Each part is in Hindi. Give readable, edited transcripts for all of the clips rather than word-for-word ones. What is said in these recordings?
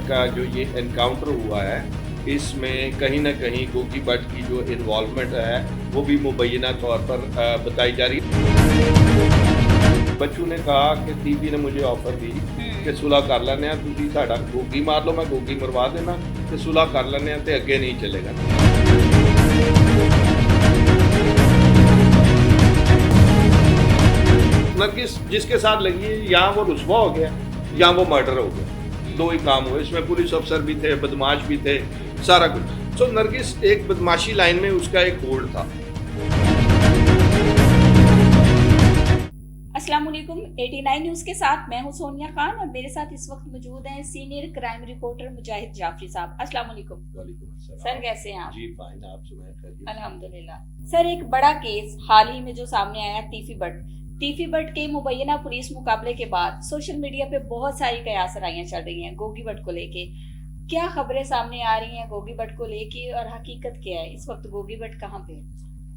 का जो ये एनकाउंटर हुआ है, इसमें कहीं न कहीं गोगी भट्ट की जो इन्वॉल्वमेंट है वो भी मुबैना तौर पर बताई जा रही है। बच्चू ने कहा कि टीवी ने मुझे ऑफर दी कि सुलह कर लैने तुसीं साडा गोगी मार लो, मैं गोगी मरवा देना ते सुलह कर लैने ते अगे नहीं चलेगा। नरगिस जिसके साथ लगी है या वो रुस्वा हो गया या वो मर्डर हो गया, दो ही काम हुए। इसमें पुलिस अफसर भी थे, बदमाश भी थे, सारा कुछ। सो नरगिस एक बदमाशी लाइन में उसका एक होल्ड था। अस्सलाम वालेकुम, 89 न्यूज़ के साथ मैं हूं सोनिया खान और मेरे साथ इस वक्त मौजूद हैं सीनियर क्राइम रिपोर्टर मुजाहिद जाफरी साहब। अस्सलाम वालेकुम। वालेकुम अस्सलाम। सर कैसे हैं आप? जी फाइन, आप सुनाएं? अल्हम्दुलिल्लाह। सर एक बड़ा केस हाल ही में जो सामने आया तीफी बट के मुबैना पुलिस मुकाबले के बाद सोशल मीडिया पे बहुत सारी कयासराइयां चल रही हैं गोगी भट्ट को लेके। क्या खबरें सामने आ रही हैं गोगी भट्ट को लेके और हकीकत क्या है? इस वक्त गोगी भट्ट कहाँ पे है?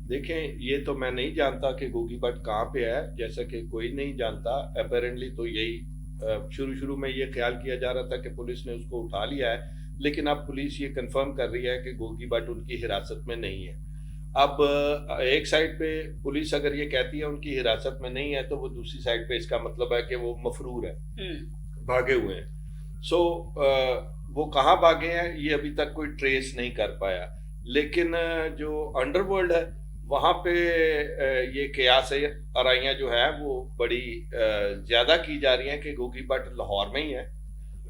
देखें, ये तो मैं नहीं जानता कि गोगी भट्ट कहाँ पे है, जैसा कि कोई नहीं जानता। अपेरेंटली तो यही शुरू में ये ख्याल किया जा रहा था कि पुलिस ने उसको उठा लिया है, लेकिन अब पुलिस ये कंफर्म कर रही है कि गोगी भट्ट उनकी हिरासत में नहीं है। अब एक साइड पे पुलिस अगर ये कहती है उनकी हिरासत में नहीं है, तो वो दूसरी साइड पे इसका मतलब है कि वो मफरूर है, भागे हुए हैं। सो वो कहाँ भागे हैं ये अभी तक कोई ट्रेस नहीं कर पाया। लेकिन जो अंडरवर्ल्ड है वहाँ पे ये कयास आराइयाँ जो है वो बड़ी ज्यादा की जा रही हैं कि गोगी भट्ट लाहौर में ही है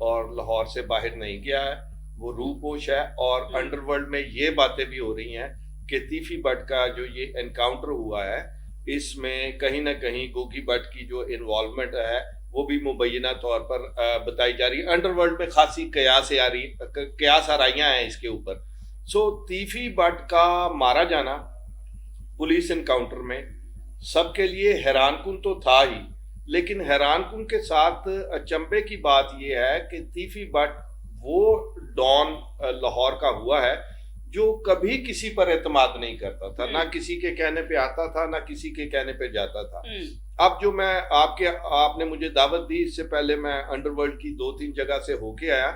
और लाहौर से बाहर नहीं गया है, वो रूपोश है। और अंडरवर्ल्ड में ये बातें भी हो रही हैं कि तीफी भट्ट का जो ये एनकाउंटर हुआ है, इसमें कहीं ना कहीं गोगी भट्ट की जो इन्वॉल्वमेंट है वो भी मुबैना तौर पर बताई जा रही है। अंडरवर्ल्ड में खासी कयास आराइयाँ हैं इसके ऊपर। सो तीफी भट्ट का मारा जाना पुलिस एनकाउंटर में सबके लिए हैरानकुन तो था ही, लेकिन हैरानकुन के साथ अचंभे की बात यह है कि तीफी भट्ट वो डॉन लाहौर का हुआ है जो कभी किसी पर एतमाद नहीं करता था, ना किसी के कहने पे आता था ना किसी के कहने पे जाता था। अब जो मैं आपने मुझे दावत दी, इससे पहले मैं अंडरवर्ल्ड की 2-3 जगह से होके आया,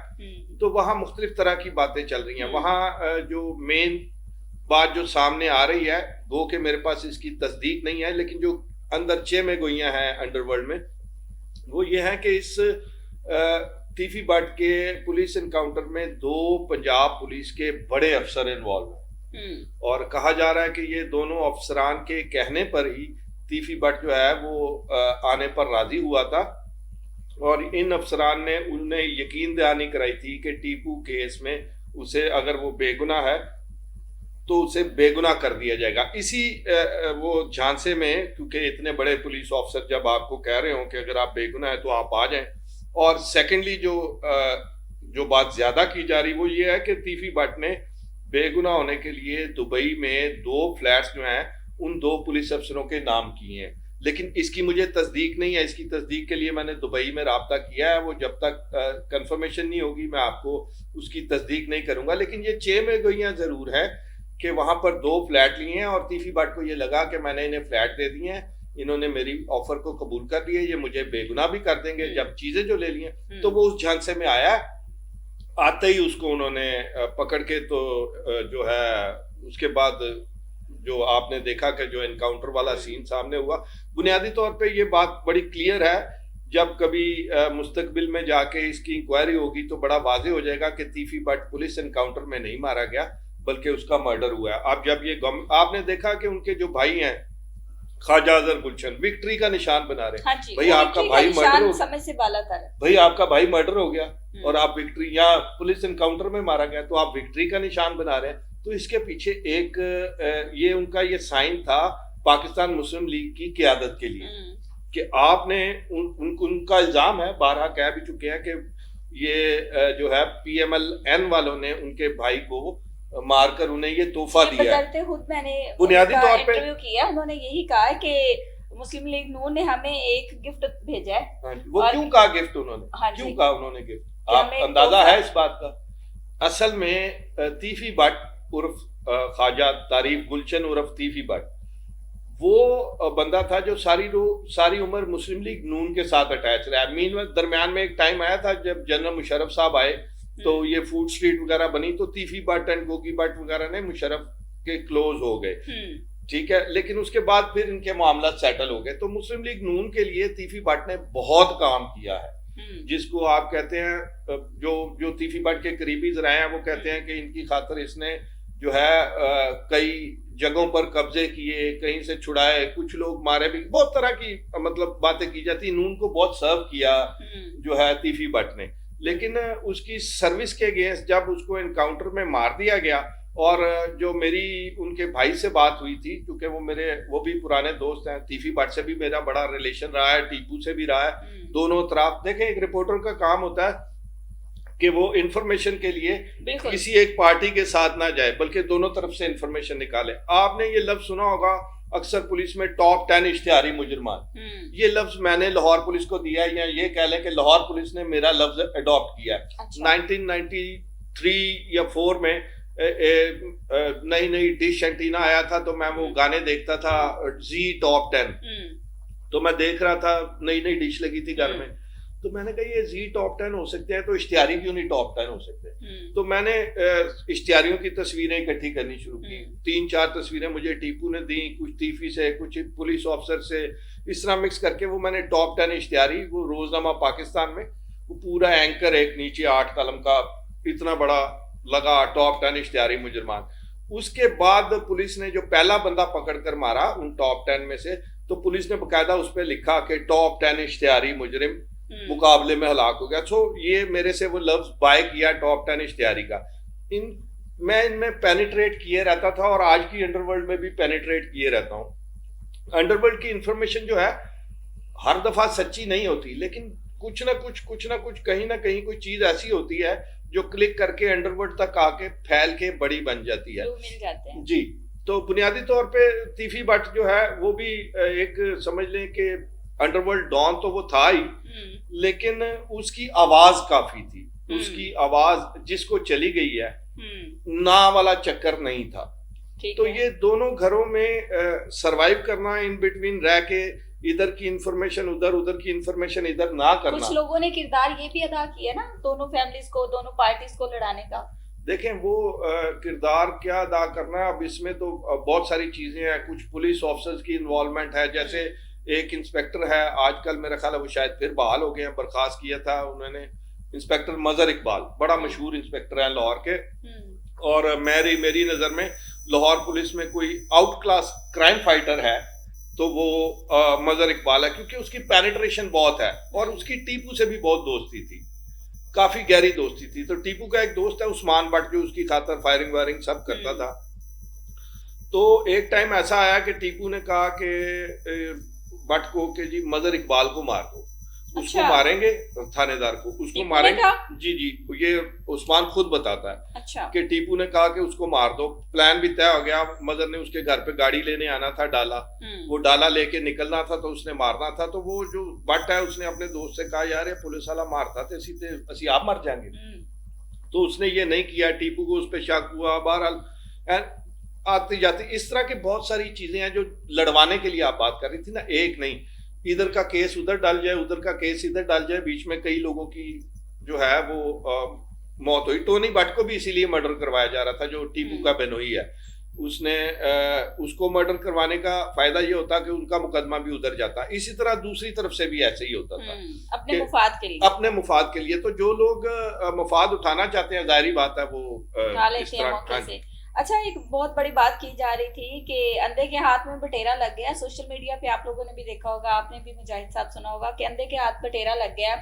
तो वहाँ मुख्तलिफ तरह की बातें चल रही हैं। वहाँ जो मेन बात जो सामने आ रही है, वो कि मेरे पास इसकी तस्दीक नहीं है, लेकिन जो अंदर चे में गोइयां हैं अंडरवर्ल्ड में, वो ये है कि इस तीफी भट्ट के पुलिस एनकाउंटर में 2 पंजाब पुलिस के बड़े अफसर इन्वॉल्व हैं और कहा जा रहा है कि ये दोनों अफसरान के कहने पर ही तीफी भट्ट जो है वो आने पर राजी हुआ था। और इन अफसरान ने उन्हें यकीन दहानी कराई थी कि टीपू केस में उसे अगर वो बेगुनाह है तो उसे बेगुनाह कर दिया जाएगा। इसी वो झांसे में, क्योंकि इतने बड़े पुलिस ऑफिसर जब आपको कह रहे हो कि अगर आप बेगुनाह है तो आप आ जाएं। और सेकेंडली जो बात ज्यादा की जा रही वो ये है कि तीफी भट्ट ने बेगुनाह होने के लिए दुबई में 2 फ्लैट्स जो हैं उन 2 पुलिस अफसरों के नाम किए हैं, लेकिन इसकी मुझे तस्दीक नहीं है। इसकी तस्दीक के लिए मैंने दुबई में राब्ता किया है, वो जब तक कंफर्मेशन नहीं होगी मैं आपको उसकी तस्दीक नहीं करूंगा। लेकिन ये चे में गोइयां जरूर है कि वहां पर 2 फ्लैट लिए हैं और तीफी भट्ट को ये लगा कि मैंने इन्हें फ्लैट दे दिए हैं, इन्होंने मेरी ऑफर को कबूल कर लिया, ये मुझे बेगुनाह भी कर देंगे जब चीजें जो ले ली हैं। तो वो उस झांसे में आया, आते ही उसको उन्होंने पकड़ के तो जो है उसके बाद जो आपने देखा कि जो एनकाउंटर वाला सीन सामने हुआ, बुनियादी तौर पे ये बात बड़ी क्लियर है। जब कभी मुस्तकबिल में जाके इसकी इंक्वायरी होगी तो बड़ा वाजे हो जाएगा कि तीफी भट्ट पुलिस एनकाउंटर में नहीं मारा गया बल्कि उसका मर्डर हुआ है। अब जब ये आपने देखा कि उनके जो भाई हैं ख्वाजा अजहर गुलशन विक्ट्री का निशान बना रहे हैं। हाँ जी, भाई आपका भाई मर्डर समय से बाला था, भाई आपका भाई मर्डर हो गया और आप विक्ट्री, या पुलिस एनकाउंटर में मारा गया तो आप विक्ट्री का निशान बना रहे हैं। तो इसके पीछे एक ये उनका ये साइन था पाकिस्तान मुस्लिम लीग की क़यादत के लिए कि आपने उनका इल्जाम है, बारहा कह भी चुके हैं कि ये जो है PMLN वालों ने उनके भाई को मारकर उन्हें ये तोहफा दिया है। खुद मैंने बुनियादी तौर पे इंटरव्यू किया, उन्होंने यही कहा कि मुस्लिम लीग नून ने हमें एक गिफ्ट भेजा है। वो क्यों कहा गिफ्ट उन्होंने? क्यों कहा उन्होंने गिफ्ट? आप अंदाजा है इस बात का? असल में तीफी भट्ट उर्फ ख्वाजा तारीफ गुलशन उर्फ तीफी भट्ट वो बंदा था जो सारी उम्र मुस्लिम लीग नून के साथ अटैच रहा। मीन दरमियान में एक टाइम आया था जब जनरल मुशर्रफ साहब आए तो ये फूड स्ट्रीट वगैरह बनी, तो तीफी भट्ट एंड गोगी भट्ट वगैरह ने मुशर्रफ के क्लोज हो गए, ठीक है। लेकिन उसके बाद फिर इनके मामला सेटल हो गए। तो मुस्लिम लीग नून के लिए तीफी भट्ट ने बहुत काम किया है, जिसको आप कहते हैं जो तीफी भट्ट के करीबी रहे हैं वो कहते हैं कि इनकी खातिर इसने जो है कई जगहों पर कब्जे किए, कहीं से छुड़ाए, कुछ लोग मारे भी, बहुत तरह की मतलब बातें की जाती। नून को बहुत सर्व किया जो है तीफी भट्ट ने, लेकिन उसकी सर्विस के अगेंस्ट जब उसको एनकाउंटर में मार दिया गया, और जो मेरी उनके भाई से बात हुई थी, क्योंकि वो भी पुराने दोस्त हैं, तीफी भट्ट से भी मेरा बड़ा रिलेशन रहा है, टीपू से भी रहा है, दोनों तरफ। देखें, एक रिपोर्टर का काम होता है कि वो इंफॉर्मेशन के लिए किसी एक पार्टी के साथ ना जाए, बल्कि दोनों तरफ से इंफॉर्मेशन निकाले। आपने ये लफ्ज सुना होगा अक्सर पुलिस में, टॉप 10 इश्तिहारी मुजरमान। ये लफ्ज मैंने लाहौर पुलिस को दिया, या ये कह लें कि लाहौर पुलिस ने मेरा लफ्ज अडॉप्ट किया। 1993 या 4 में नई नई डिश एंटीना आया था, तो मैं वो गाने देखता था, जी टॉप 10। तो मैं देख रहा था, नई नई डिश लगी थी घर में, तो मैंने कहा ये जी टॉप 10 हो सकते हैं, तो इश्तिहारी क्यों नहीं टॉप 10 हो सकते। तो मैंने इश्तिहारियों की तस्वीरें इकट्ठी करनी शुरू की। 3-4 तस्वीरें मुझे टीपू ने दी, कुछ तीफी से, कुछ पुलिस ऑफिसर से, इस तरह मिक्स करके वो मैंने टॉप 10 इश्तिहारी, वो रोजनामा पाकिस्तान में, वो पूरा एंकर एक नीचे 8 कलम का इतना बड़ा लगा, टॉप 10 इश्तिहारी मुजरमान। उसके बाद पुलिस ने जो पहला बंदा पकड़ कर मारा उन टॉप 10 में से, तो पुलिस ने बकायदा उस पर लिखा कि टॉप 10 इश्तिहारी मुजरिम मुकाबले में हलाक हो गया। सो ये मेरे से वो लफ्ज बाय किया टॉप 10 इश्तिहारी का। मैं इनमें पेनिट्रेट किए रहता था, और आज की अंडरवर्ल्ड में भी पेनिट्रेट किए रहता हूँ। अंडरवर्ल्ड की इंफॉर्मेशन जो है हर दफा सच्ची नहीं होती, लेकिन कुछ ना कुछ कहीं ना कहीं कोई चीज ऐसी होती है जो क्लिक करके अंडरवर्ल्ड तक आके फैल के बड़ी बन जाती है, मिल जाते हैं। जी। तो बुनियादी तौर पे तीफी भट्ट जो है वो भी एक समझ लें कि अंडरवर्ल्ड डॉन तो वो था ही, लेकिन उसकी आवाज काफी थी। उसकी आवाज जिसको चली गई है, ना वाला चक्कर नहीं था। तो ये दोनों घरों में सरवाइव करना, इन बिटवीन रह के इधर की इंफॉर्मेशन उधर, उधर की इंफॉर्मेशन इधर ना करना। कुछ लोगों ने किरदार ये भी अदा किया ना, दोनों फैमिलीज को, दोनों पार्टीज को लड़ाने का। देखें, वो किरदार क्या अदा करना है, अब इसमें तो बहुत सारी चीजें हैं। कुछ पुलिस ऑफिसर्स की इन्वॉल्वमेंट है, जैसे एक इंस्पेक्टर है, आजकल मेरा ख्याल है वो शायद फिर बहाल हो गए हैं, बर्खास्त किया था उन्होंने, इंस्पेक्टर मजहर इकबाल, बड़ा मशहूर इंस्पेक्टर है लाहौर के। और मेरी नजर में लाहौर पुलिस में कोई आउट क्लास क्राइम फाइटर है तो वो मजहर इकबाल है, क्योंकि उसकी पेनिट्रेशन बहुत है, और उसकी टीपू से भी बहुत दोस्ती थी, काफी गहरी दोस्ती थी। तो टीपू का एक दोस्त है उस्मान भट्ट, जो उसकी खातर फायरिंग वायरिंग सब करता था। तो एक टाइम ऐसा आया कि टीपू ने कहा कि भट्ट को कि जी मजहर इकबाल को मार दो, उसको मारेंगे, थानेदार को उसको मारेंगे। जी, ये उस्मान खुद बताता है कि टीपू ने कहा कि उसको मार दो। प्लान भी तय हो गया, मजहर ने उसके घर पे गाड़ी लेने आना था, डाला, वो डाला लेके निकलना था, तो उसने मारना था। तो वो जो भट्ट है उसने अपने दोस्त से कहा, यार ये पुलिस वाला मारता थे सीधे असी आप मर जाएंगे। तो उसने ये नहीं किया, टीपू को उस पर शक हुआ। बहरहाल आती जाती इस तरह की बहुत सारी चीजें हैं जो लड़वाने के लिए आप बात कर रही थी ना, एक नहीं, इधर का केस उधर डाल जाए, उधर का केस इधर डाल जाए, बीच में कई लोगों की जो है वो मौत हुई। टोनी भट्ट को भी इसीलिए मर्डर करवाया जा रहा था, जो टीपू का बेनोई है, उसने उसको मर्डर करवाने का फायदा ये होता कि उनका मुकदमा भी उधर जाता। इसी तरह दूसरी तरफ से भी ऐसे ही होता था, अपने मुफाद के लिए, अपने मुफाद के लिए। तो जो लोग मुफाद उठाना चाहते हैं, जाहिर बात है वो इस तरह। अच्छा, एक बहुत बड़ी बात की जा रही थी कि अंधे के हाथ में बटेरा लग गया। सोशल मीडिया पे आप लोगों ने भी देखा होगा, आपने भी मुजाहिद साहब सुना होगा कि अंधे के हाथ बटेरा लग गया।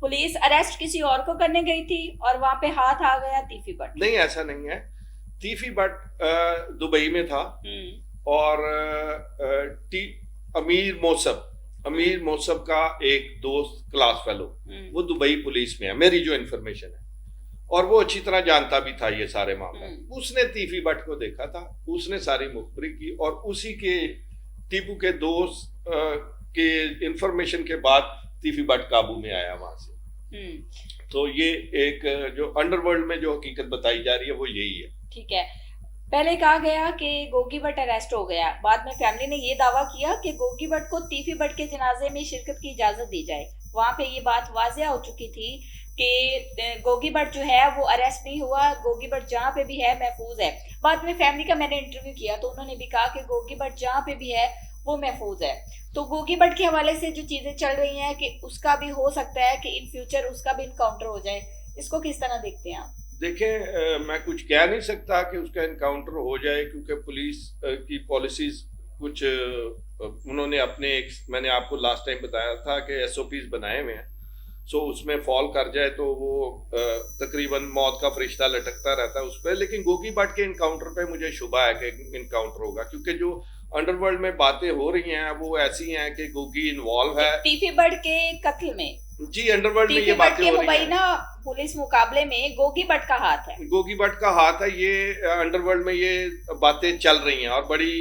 पुलिस अरेस्ट किसी और को करने गई थी और वहां पे हाथ आ गया तीफी भट्ट। नहीं, ऐसा नहीं है। तीफी भट्ट दुबई में था, और अमीर मौसब का एक दोस्त, क्लास फेलो, वो दुबई पुलिस में है, मेरी जो इन्फॉर्मेशन है, और वो अच्छी तरह जानता भी था ये सारे मामले। उसने तीफी भट्ट को देखा था, उसने सारी मुखबरी की, और उसी के टीपू के दोस्त के इंफॉर्मेशन के बाद तीफी भट्ट काबू में आया वहां से। तो ये एक जो अंडरवर्ल्ड में जो हकीकत बताई जा रही है वो यही है। ठीक है, पहले कहा गया कि गोगी भट्ट अरेस्ट हो गया, बाद में फैमिली ने ये दावा किया कि गोगी भट्ट को तीफी भट्ट के जनाजे में शिरकत की इजाजत दी जाए। वहां पे ये बात वाजिया हो चुकी थी कि गोगी भट्ट जो है वो अरेस्ट नहीं हुआ, गोगी भट्ट जहाँ पे भी है महफूज है। बाद में फैमिली का मैंने इंटरव्यू किया तो उन्होंने भी कहा कि गोगी भट्ट जहाँ पे भी है वो महफूज है। तो गोगी भट्ट के हवाले से जो चीजें चल रही हैं कि उसका भी हो सकता है कि इन फ्यूचर उसका भी इनकाउंटर हो जाए, इसको किस तरह देखते हैं आप? देखें, मैं कुछ कह नहीं सकता कि उसका इनकाउंटर हो जाए, क्योंकि पुलिस की पॉलिसीज कुछ उन्होंने अपने मैंने आपको लास्ट टाइम बताया था कि एसओपीज बनाए हुए हैं। सो उसमें फॉल कर जाए तो वो तकरीबन मौत का फरिश्ता लटकता रहता है उस पर। लेकिन गोगी भट्ट के इनकाउंटर पे मुझे शुबा है कि इनकाउंटर होगा, क्योंकि जो अंडरवर्ल्ड में बातें हो रही हैं वो ऐसी हैं कि गोगी इन्वॉल्व है टीफी भट्ट के कत्ल में। जी, अंडरवर्ल्ड में ये बातें हो रही हैं। पुलिस मुकाबले में गोगी भट्ट का हाथ है, गोगी भट्ट का हाथ है, ये अंडरवर्ल्ड में ये बातें चल रही हैं और बड़ी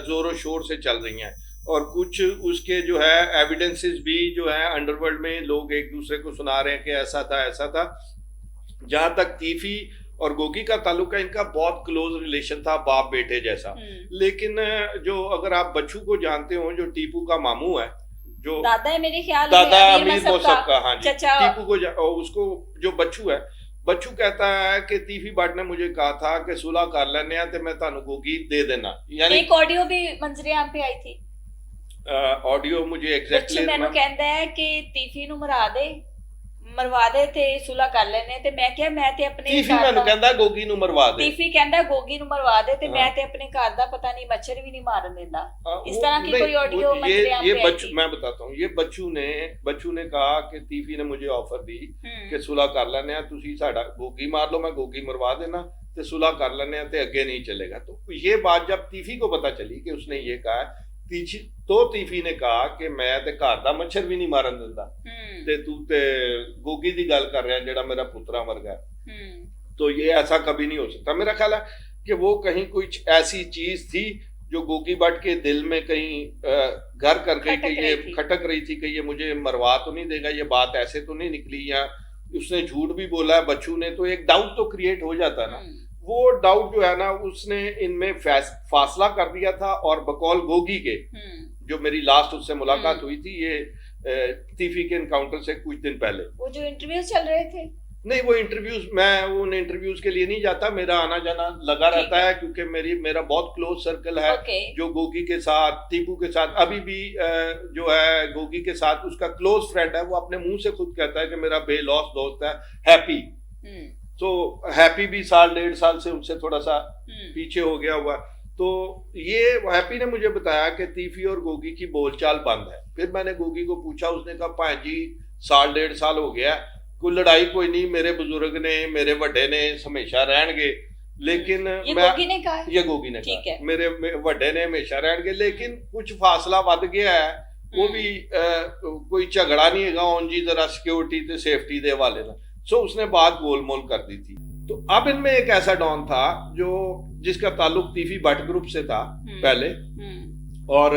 जोरों शोर से चल रही हैं। और कुछ उसके जो है एविडेंसेस भी जो है अंडरवर्ल्ड में लोग एक दूसरे को सुना रहे हैं कि ऐसा था ऐसा था। जहां तक तीफी और गोगी का ताल्लुक है, इनका बहुत क्लोज रिलेशन था, बाप बेटे जैसा। लेकिन जो अगर आप बच्चू को जानते हो, जो टीपू का मामू है, जो दादा है मेरे ख्याल दादा अमीर मौसफ का, हाँ जी, चचा टीपू को उसको जो बच्चू है, बच्चू कहता है कि तीफी भट्ट ने मुझे कहा था कि सुलह कर लेने आ ते मैं तानू गोगी दे देना। यानी एक ऑडियो भी मंजरे आम पे आई थी, ऑडियो मुझे एग्जैक्टली मैनू कहंदा है कि तीफी नु मरवा दे ते सुलह कर लेने ते मैं क्या मैं ते अपने तीफी मैनू कहंदा गोगी नु मरवा दे, तीफी कहंदा गोगी नु मरवा दे ते मैं ते अपने घर दा पता नहीं मच्छर भी नहीं मारन देंदा। इस तरह की कोई ऑडियो मंजरे आम पे आई थी। बच्चू, मैं बताता हूँ, ये बच्चू ने कहा कि तीफी ने मुझे ऑफर दी कि सुलह कर लेने आ, तुसी साडा गोगी मार लो, मैं गोगी मरवा देना ते सुलह कर लेने आ ते अगे नहीं चलेगा। तो ये बात जब तीफी को पता चली कि उसने ये कहा, तो तीफी ने कहा कि मैं ते घर दा मच्छर भी नहीं मारन दिंदा ते तू ते गोगी दी गल कर रहा है जेड़ा मेरा पुत्रा वर्गा है। तो ये ऐसा कभी नहीं हो सकता। मेरा ख्याल है कि वो कहीं कुछ ऐसी चीज थी जो गोगी भट्ट के दिल में कहीं घर कर गई कि ये खटक रही थी कि ये मुझे मरवा तो नहीं देगा, ये बात ऐसे तो नहीं निकली, या उसने झूठ भी बोला है बच्चू ने, तो एक डाउट तो क्रिएट हो जाता ना। वो डाउट जो है ना, उसने इनमें फासला कर दिया था। और बकौल गोगी के, जो मेरी लास्ट उससे मुलाकात हुई थी ये तीफी के एनकाउंटर से कुछ दिन पहले, वो जो इंटरव्यूज चल रहे थे, नहीं वो इंटरव्यूज, मैं उन इंटरव्यूज के लिए नहीं जाता, मेरा आना जाना लगा रहता है, क्योंकि मेरा बहुत क्लोज सर्कल है जो गोगी के साथ, टीपू के साथ, अभी भी जो है गोगी के साथ उसका क्लोज फ्रेंड है। वो अपने मुंह से खुद कहता है कि मेरा बेलौस दोस्त है हैप्पी। तो हैप्पी भी साल 1.5 साल से उनसे थोड़ा सा पीछे हो गया हुआ। तो ये हैप्पी ने मुझे बताया कि तीफी और गोगी की बोलचाल बंद है। फिर मैंने गोगी को पूछा, उसने कहा भाई जी साल 1.5 साल हो गया, कोई लड़ाई कोई नहीं, मेरे बुजुर्ग ने मेरे वड्डे ने हमेशा रहणगे, लेकिन ये गोगी ने कहा मेरे वड्डे ने हमेशा रहणगे, लेकिन कुछ फासला वध गया है। वो भी कोई झगड़ा नहीं है ऑन जी जरा सिक्योरिटी ते सेफ्टी दे हवाले ना। सो उसने बात गोलमोल कर दी थी। तो अब इनमें एक ऐसा डॉन था जो जिसका ताल्लुक तीफी भट्ट ग्रुप से था पहले, और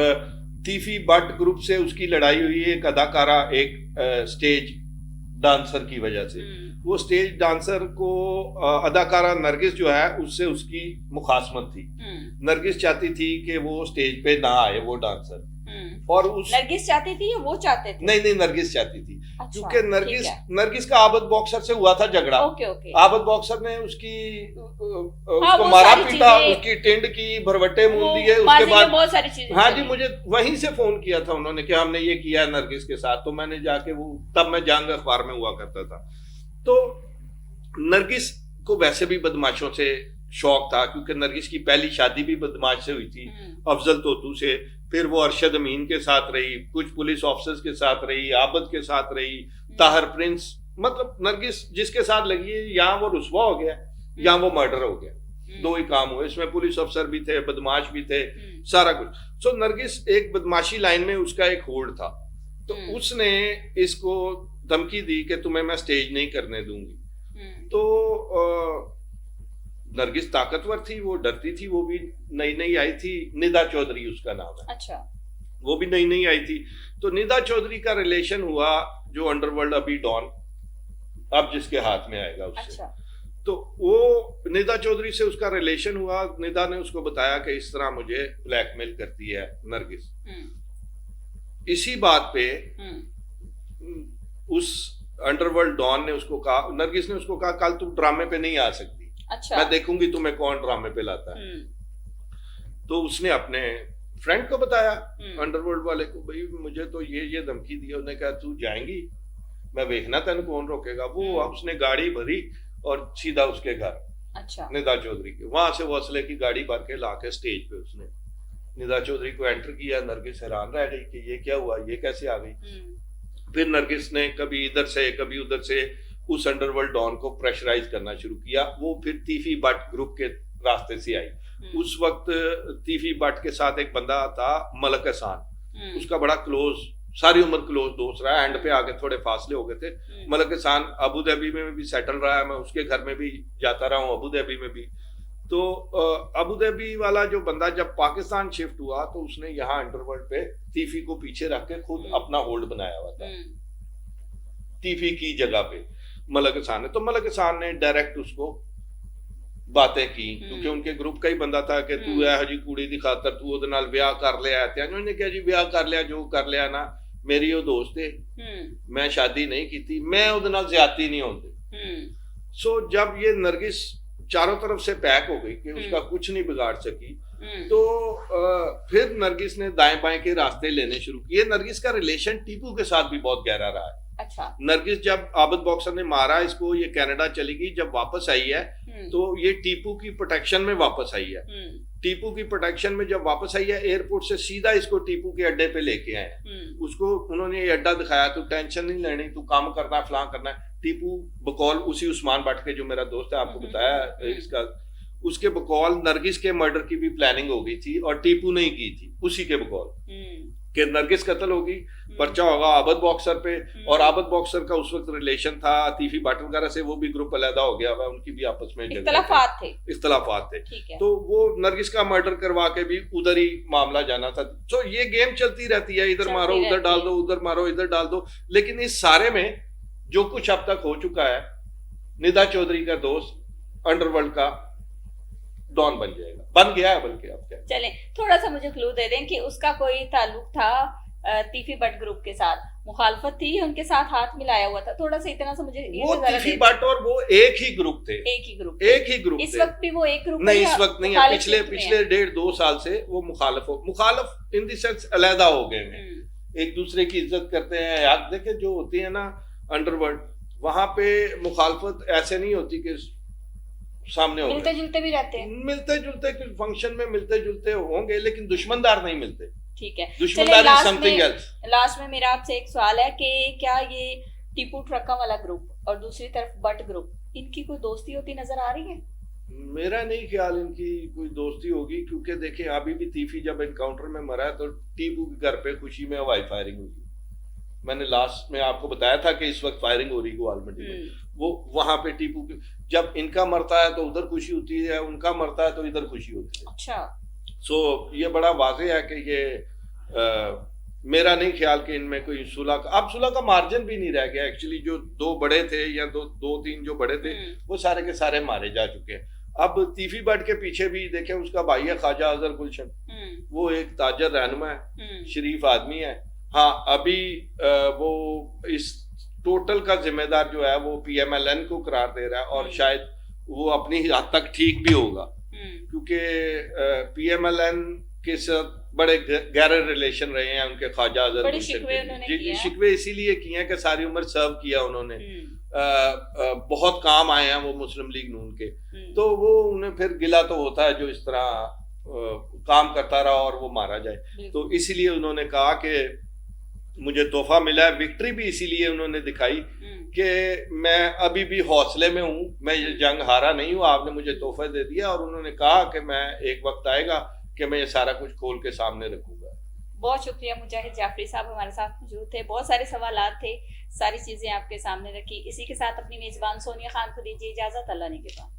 तीफी भट्ट ग्रुप से उसकी लड़ाई हुई एक अदाकारा, एक स्टेज डांसर की वजह से। वो स्टेज डांसर को अदाकारा नरगिस जो है उससे उसकी मुखासमत थी। नरगिस चाहती थी कि वो स्टेज पे ना आए वो डांसर, और उस नरगिस चाहती थी या वो चाहते थे? नहीं नरगिस चाहती थी। अच्छा, क्योंकि नरगिस का आबद बॉक्सर से हुआ था झगड़ा। आबद बॉक्सर ने उसको मारा पीटा, उसकी टिंड की, भरवट्टे मूंद दिए, उसके बाद बहुत सारी चीजें। हाँ जी, मुझे वहीं से फोन किया था उन्होंने कि हमने ये किया है नरगिस के साथ। तो मैंने जाके तब मैं जंग अखबार में हुआ करता था। तो नरगिस को वैसे भी बदमाशों से शौक था, क्योंकि नरगिस की पहली शादी भी बदमाश से हुई थी, अफजल तोतू से। फिर वो अरशद अमीन के साथ रही, कुछ पुलिस ऑफिसर्स के साथ रही, आबद के साथ रही, ताहर प्रिंस, मतलब नरगिस जिसके साथ लगी है, या वो रुस्वा हो गया या वो मर्डर हो गया, दो ही काम हुए। इसमें पुलिस अफसर भी थे, बदमाश भी थे, सारा कुछ। सो नरगिस एक बदमाशी लाइन में उसका एक होल्ड था। तो उसने इसको धमकी दी कि तुम्हें मैं स्टेज नहीं करने दूंगी। तो नरगिस ताकतवर थी, वो डरती थी, वो भी नई आई थी, निदा चौधरी उसका नाम है। अच्छा। वो भी नई आई थी। तो निदा चौधरी का रिलेशन हुआ जो अंडरवर्ल्ड अभी डॉन अब जिसके हाथ में आएगा उससे। अच्छा। तो वो निदा चौधरी से उसका रिलेशन हुआ। निदा ने उसको बताया कि इस तरह मुझे ब्लैकमेल करती है नरगिस। इसी बात पे उस अंडरवर्ल्ड डॉन ने उसको कहा, नरगिस ने उसको कहा कल तुम ड्रामे पे नहीं आ सकती, अच्छा। मैं देखूंगी तुम्हें कौन ड्रामे पे लाता है। तो उसने अपने फ्रेंड को बताया, अंडरवर्ल्ड वाले को, भाई मुझे तो ये धमकी दी। उसने कहा तू जाएंगी, मैं देखना तेन कौन रोकेगा। वो उसने गाड़ी भरी और सीधा उसके घर, अच्छा, निदा चौधरी के, वहां से वो असले की गाड़ी भर के लाके स्टेज पे उसने निदा चौधरी को एंटर किया। नरगिस हैरान रह गई कि ये क्या हुआ, ये कैसे आ गई। फिर नरगिस ने कभी इधर से कभी उधर से उस अंडरवर्ल्ड डॉन को प्रेशराइज करना शुरू किया। वो फिर तीफी बट ग्रुप के रास्ते से आई। उस वक्त तीफी बट के साथ एक बंदा था मलक हसान, उसका बड़ा क्लोज, सारी उम्र क्लोज दोस्त रहा। एंड पे आके थोड़े फासले हो गए थे। मलक हसान अबू धाबी में भी सेटल रहा है, मैं उसके घर में भी जाता रहा हूँ, अबू धाबी में भी। तो अबू धाबी वाला जो बंदा जब पाकिस्तान शिफ्ट हुआ तो उसने यहाँ अंडरवर्ल्ड पे तीफी को पीछे रख के खुद अपना होल्ड बनाया हुआ था तीफी की जगह पे मलक हसान ने। तो मलक हसान ने डायरेक्ट उसको बातें की, क्योंकि उनके ग्रुप का ही बंदा था कि तू है हजी कुड़ी दी खातर तू ਉਹਦੇ ਨਾਲ ਵਿਆਹ कर लिया है। उन्होंने कहा जी ਵਿਆਹ कर लिया, जो कर लिया ना, मेरी वो दोस्त है, मैं शादी नहीं की थी, मैं ਉਹਦੇ ਨਾਲ ज्यादती नहीं होती। सो जब ये नरगिस चारों तरफ से पैक हो गई कि उसका कुछ नहीं बिगाड़ सकी, तो फिर नरगिस ने दाएं बाएं के रास्ते लेने शुरू किए। नरगिस का रिलेशन टीपू के साथ भी बहुत गहरा रहा है। अच्छा। नरगिस जब आबद बॉक्सर ने मारा इसको, ये कनाडा चली गई, जब वापस आई है तो ये टीपू की प्रोटेक्शन में वापस आई है। टीपू की प्रोटेक्शन में जब वापस आई है, एयरपोर्ट से सीधा इसको टीपू के अड्डे पे लेके आए। उसको उन्होंने ये अड्डा दिखाया, तू टेंशन नहीं लेनी, तू काम करना है, फलां करना है। टीपू बकौल उसी उस्मान भट्ट के, जो मेरा दोस्त है, आपको बताया इसका, उसके बकौल नरगिस के मर्डर की भी प्लानिंग हो गई थी और टीपू ने ही की थी, उसी के बकौल कि नरगिस कत्ल होगी, पर्चा होगा आबद बॉक्सर पे। और आबद बॉक्सर का उस वक्त रिलेशन था तीफी बट वगैरह से, वो भी ग्रुप अलहदा हो गया हुआ, उनकी भी आपस में इख्तलाफात थे। तो वो नरगिस का मर्डर करवा के भी उधर ही मामला जाना था। तो ये गेम चलती रहती है, इधर मारो उधर डाल दो, उधर मारो इधर डाल दो। लेकिन इस सारे में जो कुछ अब तक हो चुका है, निदा चौधरी का दोस्त अंडरवर्ल्ड का डॉन बन जाएगा, बन गया है बल्कि। अब क्या चले, थोड़ा सा मुझे क्लू दे दें कि उसका कोई ताल्लुक था तीफी बट ग्रुप के साथ, मुखालफत थी, उनके साथ हाथ मिलाया हुआ था, थोड़ा सा इतना सा मुझे। वो तीफी बट और वो एक ही ग्रुप थे, एक ही ग्रुप इस वक्त भी वो एक ग्रुप नहीं, इस वक्त नहीं है, पिछले 1.5-2 साल से वो मुखालफ इन द सेंस अलहदा हो गए हैं, एक दूसरे की इज्जत करते हैं। याद देखे जो होती है ना अंडरवर्ल्ड, वहां पे मुखालफत ऐसे नहीं होती कि सामने हो, मिलते जुलते भी रहते हैं, मिलते जुलते कुछ फंक्शन में मिलते जुलते होंगे, लेकिन दुश्मनदार नहीं मिलते। ठीक है, दुश्मनदारी समथिंग एल्स। लास्ट में मेरा आपसे एक सवाल है कि क्या ये टीपू ट्रक्का वाला ग्रुप और दूसरी तरफ बट ग्रुप, इनकी कोई दोस्ती होती नजर आ रही है? मेरा नहीं ख्याल इनकी कोई दोस्ती होगी, क्योंकि देखें अभी भी तीफी जब एनकाउंटर में मरा है तो टीपू के घर पे खुशी में हवाई फायरिंग हुई। मैंने लास्ट में आपको बताया था कि इस वक्त फायरिंग हो रही गोवालमंडी में, वो वहां पे टीपू की, जब इनका मरता है तो उधर खुशी होती है, उनका मरता है तो इधर खुशी होती है। अच्छा। सो ये बड़ा वाज़ेह है कि ये मेरा नहीं ख्याल कि इनमें कोई सुलह का, अब सुलह का मार्जिन भी नहीं रह गया एक्चुअली। जो दो बड़े थे या दो तीन जो बड़े थे वो सारे के सारे मारे जा चुके हैं। अब तीफी बट के पीछे भी देखें, उसका भाई है ख्वाजा अजहर गुलशन, वो एक ताजर रहनुमा है, शरीफ आदमी है। हाँ, अभी वो इस टोटल का जिम्मेदार जो है वो PMLN को करार दे रहा है, और शायद वो अपनी हद तक ठीक भी होगा, क्योंकि PMLN के साथ बड़े गहरे रिलेशन रहे हैं उनके ख्वाजा अजहर गुलशन के। शिकवे इसीलिए किए हैं कि सारी उम्र सर्व किया उन्होंने, बहुत काम आए हैं वो मुस्लिम लीग नून के, तो वो उन्हें फिर गिला तो होता है जो इस तरह काम करता रहा और वो मारा जाए। तो इसीलिए उन्होंने कहा कि मुझे तोहफा मिला है। विक्ट्री भी इसीलिए उन्होंने दिखाई कि मैं अभी भी हौसले में हूँ, मैं ये जंग हारा नहीं हूँ, आपने मुझे तोहफा दे दिया। और उन्होंने कहा कि मैं एक वक्त आएगा कि मैं ये सारा कुछ खोल के सामने रखूंगा। बहुत शुक्रिया मुजाहिद जाफरी साहब, हमारे साथ मौजूद थे, बहुत सारे सवालात थे, सारी चीजें आपके सामने रखी। इसी के साथ अपनी मेजबान सोनिया खान को दीजिए इजाजत, अल्लाह ने के बाद।